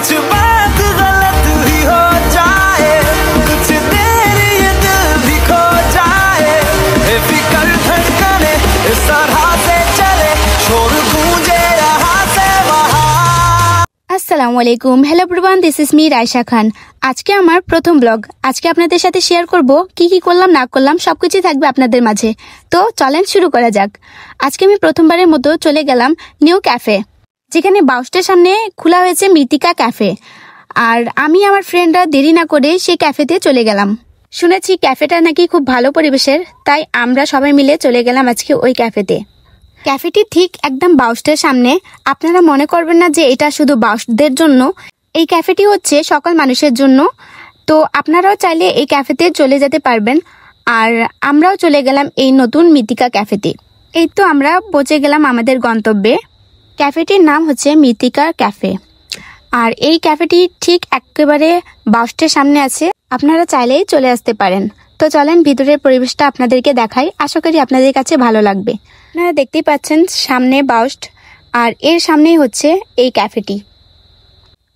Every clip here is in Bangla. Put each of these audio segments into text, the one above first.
कुछ बात गलत ही हो जाए, कुछ देर ये दिल भी खो जाए, बेफिक्र धड़कने इस तरह से चले, शोर गूंजे यहाँ से वहाँ। আসসালামু আলাইকুম, hello everyone, this is me Raisa Khan. আজকে আমার প্রথম ব্লগ। আজকে আপনাদের সাথে শেয়ার করব কি কি করলাম না করলাম সবকিছুই থাকবে আপনাদের মাঝে। তো চলেন শুরু করা যাক। আজকে আমি প্রথমবারের মতো চলে গেলাম নিউ ক্যাফে, যেখানে বাউস্টের সামনে খোলা হয়েছে মৃত্তিকা ক্যাফে। আর আমি আমার ফ্রেন্ডরা দেরি না করে সেই ক্যাফেতে চলে গেলাম। শুনেছি ক্যাফেটা নাকি খুব ভালো পরিবেশের, তাই আমরা সবাই মিলে চলে গেলাম আজকে ওই ক্যাফেতে। ক্যাফেটি ঠিক একদম বাউস্টের সামনে। আপনারা মনে করবেন না যে এটা শুধু বাউস্টদের জন্য, এই ক্যাফেটি হচ্ছে সকল মানুষের জন্য। তো আপনারাও চাইলে এই ক্যাফেতে চলে যেতে পারবেন। আর আমরাও চলে গেলাম এই নতুন মৃত্তিকা ক্যাফেতে। এই তো আমরা পৌঁছে গেলাম আমাদের গন্তব্যে। ক্যাফেটির নাম হচ্ছে মৃত্তিকা ক্যাফে। আর এই ক্যাফেটি ঠিক একেবারে বাউস্টের সামনে আছে, আপনারা চাইলেই চলে আসতে পারেন। তো চলেন ভিতরের পরিবেশটা আপনাদেরকে দেখাই, আশা করি আপনাদের কাছে ভালো লাগবে। আপনারা দেখতেই পাচ্ছেন সামনে বাউস্ট, আর এর সামনেই হচ্ছে এই ক্যাফেটি।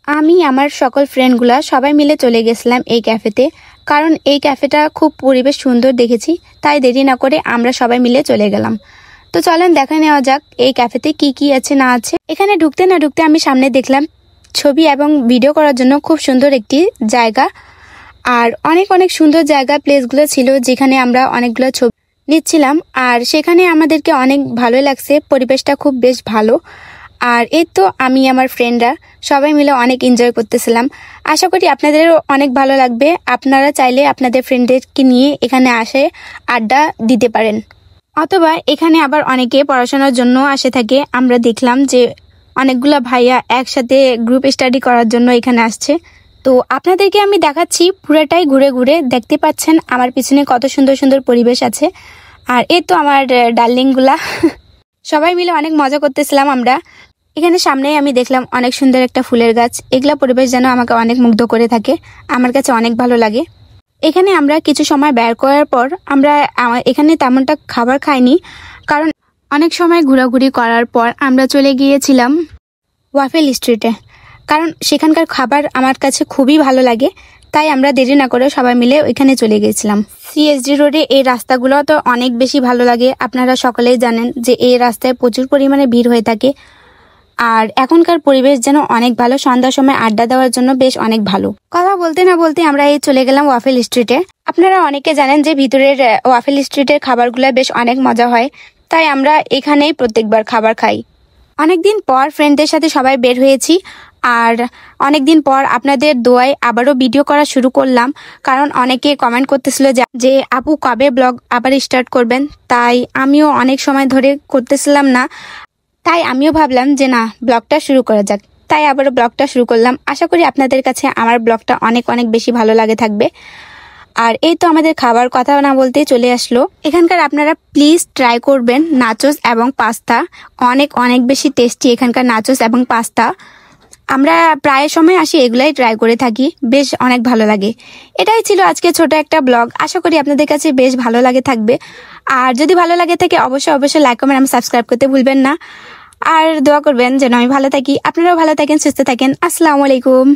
আমি আমার সকল ফ্রেন্ডগুলা সবাই মিলে চলে গেছিলাম এই ক্যাফেতে, কারণ এই ক্যাফেটা খুব পরিবেশ সুন্দর দেখেছি, তাই দেরি না করে আমরা সবাই মিলে চলে গেলাম। তো চলেন দেখা নেওয়া যাক এই ক্যাফেতে কি কি আছে না আছে। এখানে ঢুকতে না ঢুকতে আমি সামনে দেখলাম ছবি এবং ভিডিও করার জন্য খুব সুন্দর একটি জায়গা। আর অনেক অনেক সুন্দর জায়গা প্লেসগুলো ছিল, যেখানে আমরা অনেকগুলো ছবি নিচ্ছিলাম। আর সেখানে আমাদেরকে অনেক ভালো লাগছে, পরিবেশটা খুব বেশ ভালো। আর এই তো আমি আমার ফ্রেন্ডরা সবাই মিলে অনেক এনজয় করতেছিলাম। আশা করি আপনাদেরও অনেক ভালো লাগবে। আপনারা চাইলে আপনাদের ফ্রেন্ডদেরকে নিয়ে এখানে আসে আড্ডা দিতে পারেন, অথবা এখানে আবার অনেকে পড়াশোনার জন্য আসে থাকে। আমরা দেখলাম যে অনেকগুলো ভাইয়া একসাথে গ্রুপ স্টাডি করার জন্য এখানে আসছে। তো আপনাদেরকে আমি দেখাচ্ছি পুরোটাই ঘুরে ঘুরে। দেখতে পাচ্ছেন আমার পিছনে কত সুন্দর সুন্দর পরিবেশ আছে। আর এই তো আমার ডার্লিংগুলা সবাই মিলে অনেক মজা করতেছিলাম আমরা। এখানে সামনেই আমি দেখলাম অনেক সুন্দর একটা ফুলের গাছ। এগুলা পরিবেশ যেন আমাকে অনেক মুগ্ধ করে থাকে, আমার কাছে অনেক ভালো লাগে। এখানে আমরা কিছু সময় বের করার পর আমরা এখানে তেমনটা খাবার খাইনি, কারণ অনেক সময় ঘোরাঘুরি করার পর আমরা চলে গিয়েছিলাম ওয়াফেল স্ট্রিটে, কারণ সেখানকার খাবার আমার কাছে খুবই ভালো লাগে। তাই আমরা দেরি না করে সবাই মিলে ওইখানে চলে গেছিলাম। সিএসডি রোডে এই রাস্তাগুলো তো অনেক বেশি ভালো লাগে। আপনারা সকলেই জানেন যে এই রাস্তায় প্রচুর পরিমাণে ভিড় হয়ে থাকে। আর এখনকার পরিবেশ যেন অনেক ভালো, সন্ধ্যার সময় আড্ডা দেওয়ার জন্য বেশ অনেক ভালো। কথা বলতে না বলতে আমরা এই চলে গেলাম ওয়াফেল স্ট্রিটে। আপনারা অনেকে জানেন যে ভিতরের ওয়াফেল স্ট্রিটের খাবারগুলো বেশ অনেক মজা হয়, তাই আমরা এখানেই প্রত্যেকবার খাবার খাই। অনেকদিন পর ফ্রেন্ডদের সাথে সবাই বের হয়েছি, আর অনেকদিন পর আপনাদের দোয়ায় আবারও ভিডিও করা শুরু করলাম, কারণ অনেকে কমেন্ট করতেছিল যে আপু কবে ব্লগ আবার স্টার্ট করবেন। তাই আমিও অনেক সময় ধরে করতেছিলাম না, তাই আমিও ভাবলাম যে না, ব্লগটা শুরু করা যাক। তাই আবারও ব্লগটা শুরু করলাম। আশা করি আপনাদের কাছে আমার ব্লগটা অনেক অনেক বেশি ভালো লাগে থাকবে। আর এই তো আমাদের খাবার কথা না বলতেই চলে আসলো। এখানকার আপনারা প্লিজ ট্রাই করবেন নাচোস এবং পাস্তা, অনেক অনেক বেশি টেস্টি এখানকার নাচোস এবং পাস্তা। আমরা প্রায় সময় আসি এগুলাই ট্রাই করে থাকি, বেশ অনেক ভালো লাগে। এটাই ছিল আজকে ছোট একটা ব্লগ। আশা করি আপনাদের কাছে বেশ ভালো লাগে থাকবে। আর যদি ভালো লাগে থাকে অবশ্যই অবশ্যই লাইক কমেন্ট এবং সাবস্ক্রাইব করতে ভুলবেন না। আর দোয়া করবেন যেন আমি ভালো থাকি, আপনারাও ভালো থাকেন, সুস্থ থাকেন। আসসালামু আলাইকুম।